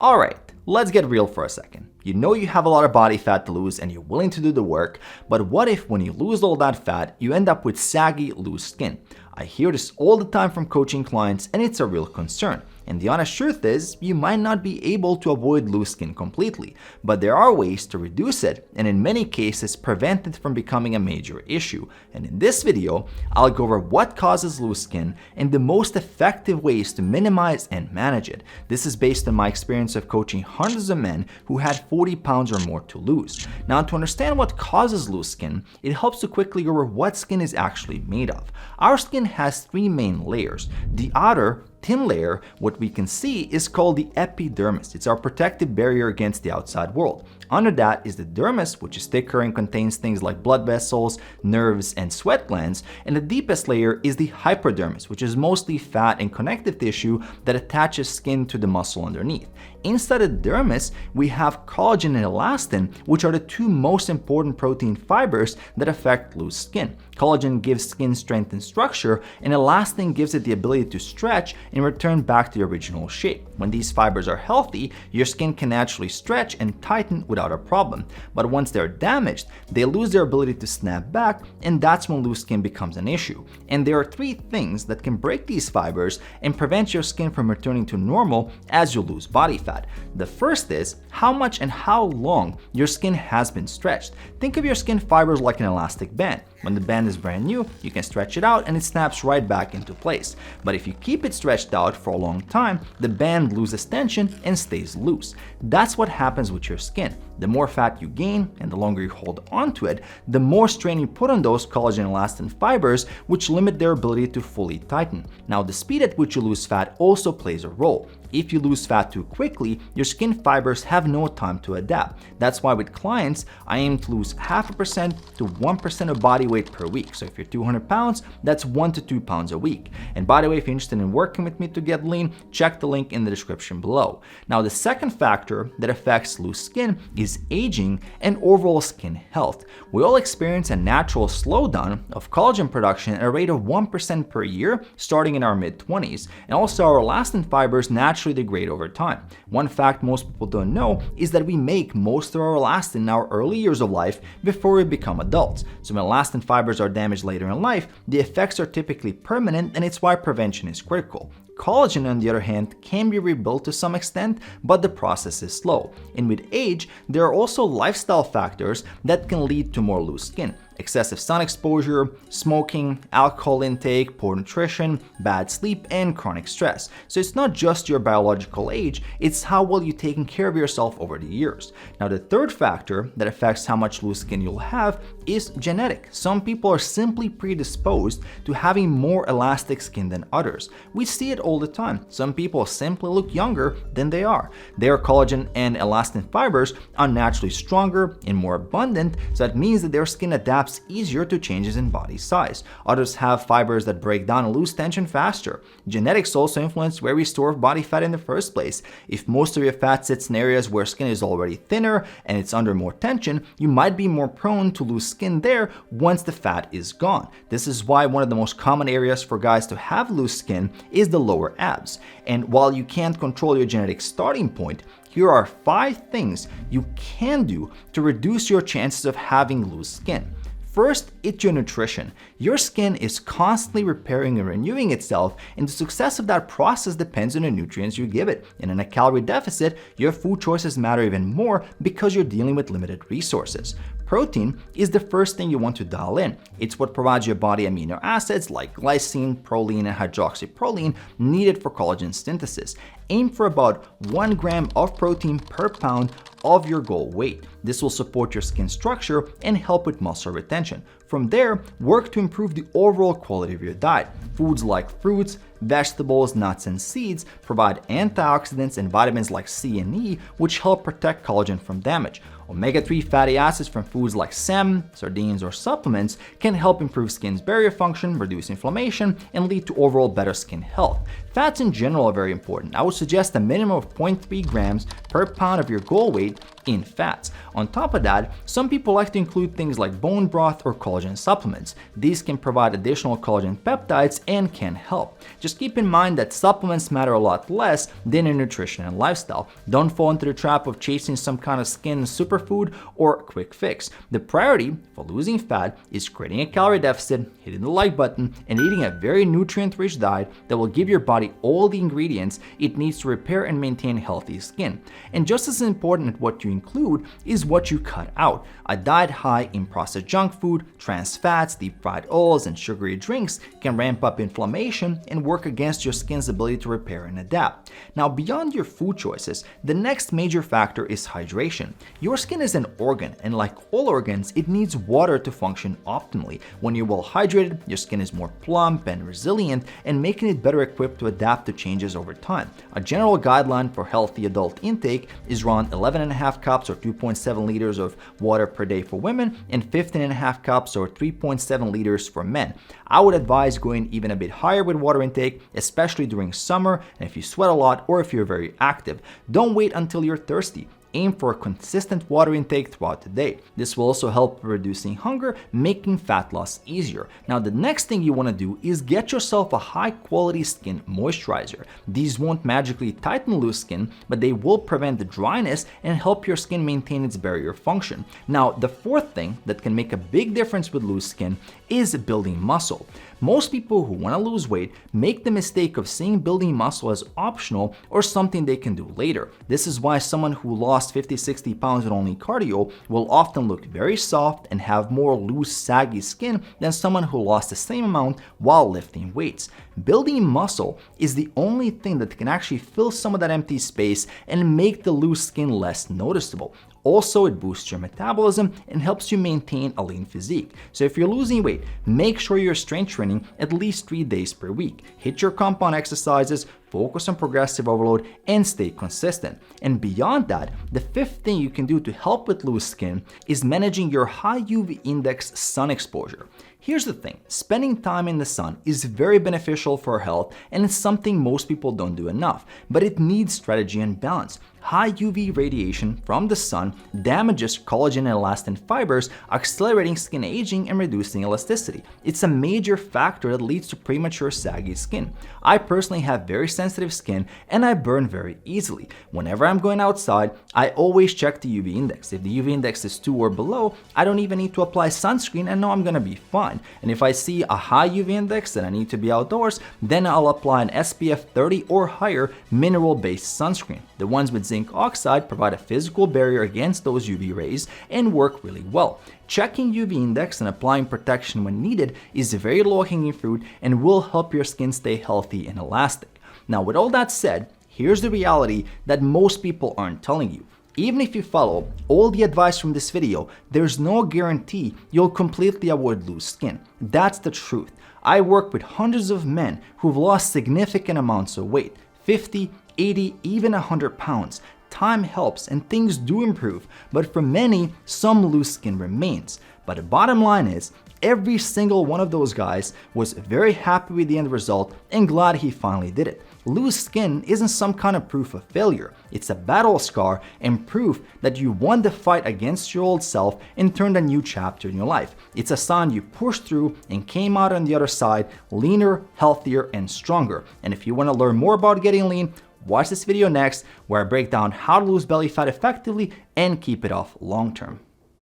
Alright, let's get real for a second. You know you have a lot of body fat to lose and you're willing to do the work, but what if when you lose all that fat, you end up with saggy, loose skin? I hear this all the time from coaching clients and it's a real concern. And the honest truth is, you might not be able to avoid loose skin completely, but there are ways to reduce it and in many cases prevent it from becoming a major issue. And in this video, I'll go over what causes loose skin and the most effective ways to minimize and manage it. This is based on my experience of coaching hundreds of men who had 40 pounds or more to lose. Now, to understand what causes loose skin, it helps to quickly go over what skin is actually made of. Our skin has three main layers. The outer, thin layer, what we can see, is called the epidermis. It's our protective barrier against the outside world. Under that is the dermis, which is thicker and contains things like blood vessels, nerves, and sweat glands. And the deepest layer is the hypodermis, which is mostly fat and connective tissue that attaches skin to the muscle underneath. Inside the dermis, we have collagen and elastin, which are the two most important protein fibers that affect loose skin. Collagen gives skin strength and structure, and elastin gives it the ability to stretch and return back to the original shape. When these fibers are healthy, your skin can naturally stretch and tighten without a problem. But once they're damaged, they lose their ability to snap back, and that's when loose skin becomes an issue. And there are three things that can break these fibers and prevent your skin from returning to normal as you lose body fat. The first is how much and how long your skin has been stretched. Think of your skin fibers like an elastic band. When the band is brand new, you can stretch it out and it snaps right back into place. But if you keep it stretched out for a long time, the band loses tension and stays loose. That's what happens with your skin. The more fat you gain and the longer you hold onto it, the more strain you put on those collagen and elastin fibers, which limit their ability to fully tighten. Now, the speed at which you lose fat also plays a role. If you lose fat too quickly, your skin fibers have no time to adapt. That's why with clients, I aim to lose 0.5% to 1% of body weight per week. So if you're 200 pounds, that's 1 to 2 pounds a week. And by the way, if you're interested in working with me to get lean, check the link in the description below. Now, the second factor that affects loose skin is aging and overall skin health. We all experience a natural slowdown of collagen production at a rate of 1% per year starting in our mid-20s. And also our elastin fibers naturally degrade over time. One fact most people don't know is that we make most of our elastin in our early years of life before we become adults. So when elastin fibers are damaged later in life, the effects are typically permanent, and it's why prevention is critical. Collagen, on the other hand, can be rebuilt to some extent, but the process is slow. And with age, there are also lifestyle factors that can lead to more loose skin. Excessive sun exposure, smoking, alcohol intake, poor nutrition, bad sleep, and chronic stress. So it's not just your biological age, it's how well you've taken care of yourself over the years. Now, the third factor that affects how much loose skin you'll have is genetic. Some people are simply predisposed to having more elastic skin than others. We see it all the time. Some people simply look younger than they are. Their collagen and elastin fibers are naturally stronger and more abundant, so that means that their skin adapts easier to changes in body size. Others have fibers that break down and lose tension faster. Genetics also influence where we store body fat in the first place. If most of your fat sits in areas where skin is already thinner and it's under more tension, you might be more prone to lose skin there once the fat is gone. This is why one of the most common areas for guys to have loose skin is the lower abs. And while you can't control your genetic starting point, here are 5 things you can do to reduce your chances of having loose skin. First, it's your nutrition. Your skin is constantly repairing and renewing itself, and the success of that process depends on the nutrients you give it. And in a calorie deficit, your food choices matter even more because you're dealing with limited resources. Protein is the first thing you want to dial in. It's what provides your body amino acids like glycine, proline, and hydroxyproline needed for collagen synthesis. Aim for about 1 gram of protein per pound of your goal weight. This will support your skin structure and help with muscle retention. From there, work to improve the overall quality of your diet. Foods like fruits, vegetables, nuts, and seeds provide antioxidants and vitamins like C and E, which help protect collagen from damage. Omega-3 fatty acids from foods like salmon, sardines, or supplements can help improve skin's barrier function, reduce inflammation, and lead to overall better skin health. Fats in general are very important. I would suggest a minimum of 0.3 grams per pound of your goal weight in fats. On top of that, some people like to include things like bone broth or collagen supplements. These can provide additional collagen peptides and can help. Just keep in mind that supplements matter a lot less than your nutrition and lifestyle. Don't fall into the trap of chasing some kind of skin superfood or quick fix. The priority for losing fat is creating a calorie deficit, hitting the like button, and eating a very nutrient-rich diet that will give your body all the ingredients it needs to repair and maintain healthy skin. And just as important as what you include is what you cut out. A diet high in processed junk food, trans fats, deep fried oils, and sugary drinks can ramp up inflammation and work against your skin's ability to repair and adapt. Now, beyond your food choices, the next major factor is hydration. Your skin is an organ, and like all organs, it needs water to function optimally. When you're well hydrated, your skin is more plump and resilient, and making it better equipped to adapt to changes over time. A general guideline for healthy adult intake is around 11.5 cups or 2.7 liters of water per day for women and 15.5 cups or 3.7 liters for men. I would advise going even a bit higher with water intake, especially during summer and if you sweat a lot or if you're very active. Don't wait until you're thirsty. Aim for a consistent water intake throughout the day. This will also help reducing hunger, making fat loss easier. Now, the next thing you want to do is get yourself a high quality skin moisturizer. These won't magically tighten loose skin, but they will prevent the dryness and help your skin maintain its barrier function. Now, the fourth thing that can make a big difference with loose skin is building muscle. Most people who want to lose weight make the mistake of seeing building muscle as optional or something they can do later. This is why someone who lost 50-60 pounds with only cardio will often look very soft and have more loose, saggy skin than someone who lost the same amount while lifting weights. Building muscle is the only thing that can actually fill some of that empty space and make the loose skin less noticeable. Also, it boosts your metabolism and helps you maintain a lean physique. So if you're losing weight, make sure you're strength training at least 3 days per week. Hit your compound exercises, focus on progressive overload, and stay consistent. And beyond that, the fifth thing you can do to help with loose skin is managing your high UV index sun exposure. Here's the thing, spending time in the sun is very beneficial for health and it's something most people don't do enough, but it needs strategy and balance. High UV radiation from the sun damages collagen and elastin fibers, accelerating skin aging and reducing elasticity. It's a major factor that leads to premature saggy skin. I personally have very sensitive skin and I burn very easily. Whenever I'm going outside, I always check the UV index. If the UV index is 2 or below, I don't even need to apply sunscreen and know I'm gonna be fine. And if I see a high UV index and I need to be outdoors, then I'll apply an SPF 30 or higher mineral-based sunscreen. The ones with zinc oxide provide a physical barrier against those UV rays and work really well. Checking UV index and applying protection when needed is a very low-hanging fruit and will help your skin stay healthy and elastic. Now, with all that said, here's the reality that most people aren't telling you. Even if you follow all the advice from this video, there's no guarantee you'll completely avoid loose skin. That's the truth. I work with hundreds of men who've lost significant amounts of weight, 50, 80, even 100 pounds. Time helps and things do improve, but for many, some loose skin remains. But the bottom line is, every single one of those guys was very happy with the end result and glad he finally did it. Loose skin isn't some kind of proof of failure. It's a battle scar and proof that you won the fight against your old self and turned a new chapter in your life. It's a sign you pushed through and came out on the other side leaner, healthier, and stronger. And if you want to learn more about getting lean, watch this video next where I break down how to lose belly fat effectively and keep it off long term.